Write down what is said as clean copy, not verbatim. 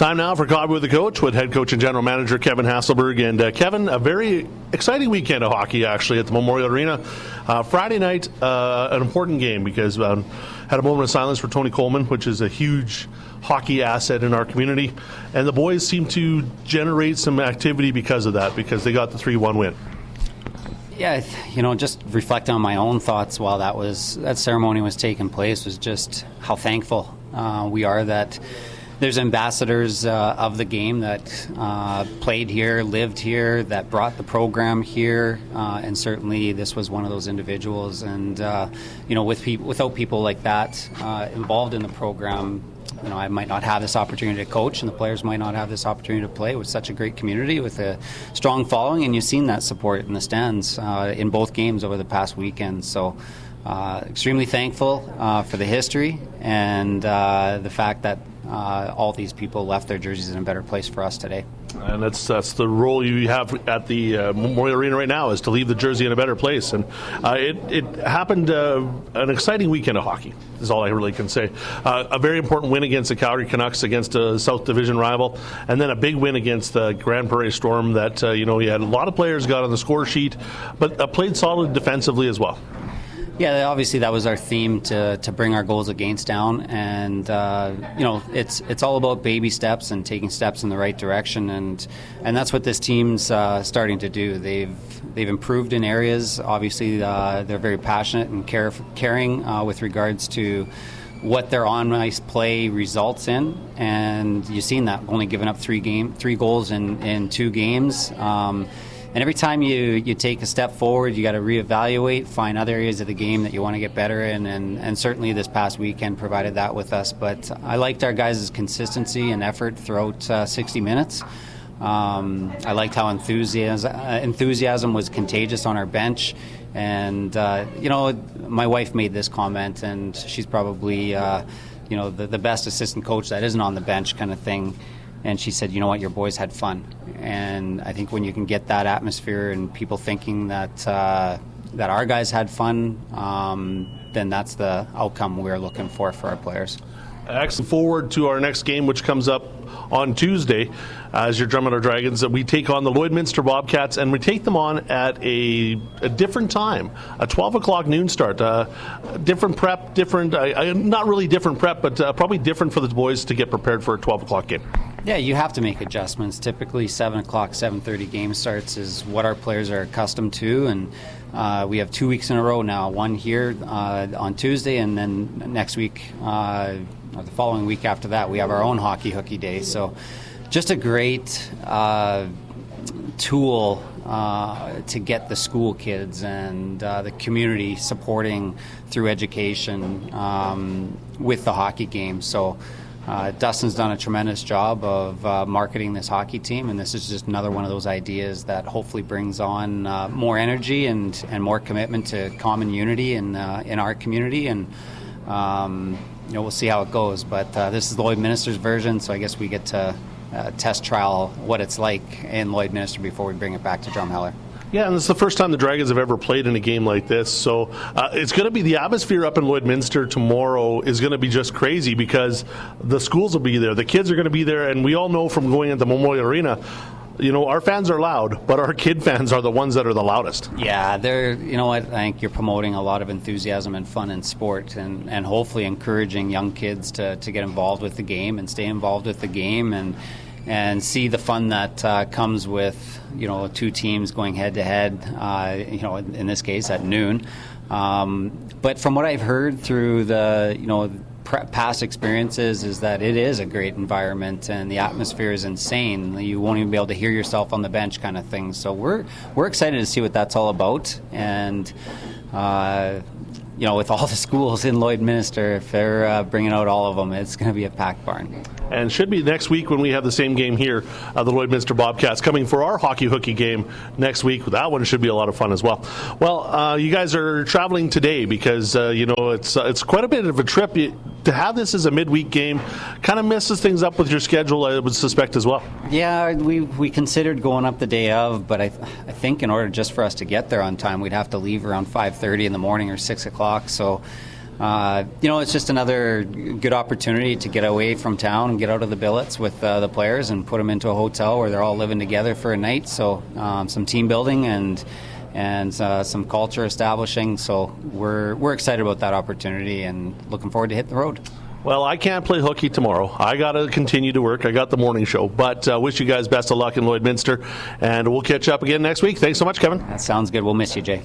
Time now for Coffee with the Coach with head coach and general manager Kevin Hasselberg. And Kevin, a very exciting weekend of hockey actually at the Memorial Arena. Friday night, an important game because had a moment of silence for Tony Coleman, which is a huge hockey asset in our community. And the boys seem to generate some activity because of that, because they got the 3-1 win. Yeah, just reflecting on my own thoughts while that ceremony was taking place was just how thankful we are that there's ambassadors of the game that played here, lived here, that brought the program here, and certainly this was one of those individuals. And without people like that involved in the program, I might not have this opportunity to coach, and the players might not have this opportunity to play with such a great community with a strong following. And you've seen that support in the stands in both games over the past weekend. So extremely thankful for the history and the fact that all these people left their jerseys in a better place for us today. And that's the role you have at the Memorial Arena right now, is to leave the jersey in a better place. And it happened an exciting weekend of hockey, is all I really can say. A very important win against the Calgary Canucks, against a South Division rival, and then a big win against the Grande Prairie Storm that, you had a lot of players got on the score sheet, but played solid defensively as well. Yeah, obviously that was our theme, to bring our goals against down, and it's all about baby steps and taking steps in the right direction, and that's what this team's starting to do. They've improved in areas. Obviously, they're very passionate and caring with regards to what their on-ice play results in, and you've seen that, only giving up three goals in 2 games. And every time you take a step forward, you got to reevaluate, find other areas of the game that you want to get better in, and certainly this past weekend provided that with us. But I liked our guys' consistency and effort throughout 60 minutes. I liked how enthusiasm was contagious on our bench. And, my wife made this comment, and she's probably, the best assistant coach that isn't on the bench kind of thing. And she said, you know what, your boys had fun. And I think when you can get that atmosphere and people thinking that our guys had fun, then that's the outcome we're looking for our players. Excellent. Forward to our next game, which comes up on Tuesday, as your Drummond Dragons. We take on the Lloydminster Bobcats, and we take them on at a different time, a 12 o'clock noon start. Different prep, not really different prep, but probably different for the boys to get prepared for a 12 o'clock game. Yeah, you have to make adjustments. Typically 7 o'clock, 7:30 game starts is what our players are accustomed to, and we have 2 weeks in a row now, one here on Tuesday, and then next week, or the following week after that, we have our own hockey hooky day. So just a great tool to get the school kids and the community supporting through education with the hockey game. So Dustin's done a tremendous job of marketing this hockey team, and this is just another one of those ideas that hopefully brings on more energy and more commitment to common unity in our community. And we'll see how it goes. But this is Lloydminster's version, so I guess we get to test trial what it's like in Lloydminster before we bring it back to Drumheller. Yeah, and it's the first time the Dragons have ever played in a game like this. So it's going to be, the atmosphere up in Lloydminster tomorrow is going to be just crazy, because the schools will be there, the kids are going to be there, and we all know from going into Memorial Arena, our fans are loud, but our kid fans are the ones that are the loudest. Yeah, I think you're promoting a lot of enthusiasm and fun in sport, and hopefully encouraging young kids to get involved with the game and stay involved with the game, and see the fun that comes with 2 teams going head to head, in this case at noon. But from what I've heard through the past experiences, is that it is a great environment and the atmosphere is insane. You won't even be able to hear yourself on the bench, kind of thing. So we're excited to see what that's all about. And with all the schools in Lloydminster, if they're bringing out all of them, it's going to be a packed barn. And should be next week when we have the same game here, the Lloydminster Bobcats coming for our hockey hooky game next week. That one should be a lot of fun as well. Well, you guys are traveling today because it's quite a bit of a trip. To have this as a midweek game kind of messes things up with your schedule, I would suspect, as well. Yeah, we considered going up the day of, but I think in order just for us to get there on time, we'd have to leave around 5:30 in the morning or 6 o'clock. So it's just another good opportunity to get away from town and get out of the billets with the players and put them into a hotel where they're all living together for a night. So some team building and some culture establishing. So we're excited about that opportunity and looking forward to hit the road. Well, I can't play hooky tomorrow. I got to continue to work. I got the morning show. But wish you guys best of luck in Lloydminster, and we'll catch up again next week. Thanks so much, Kevin. That sounds good. We'll miss you, Jay.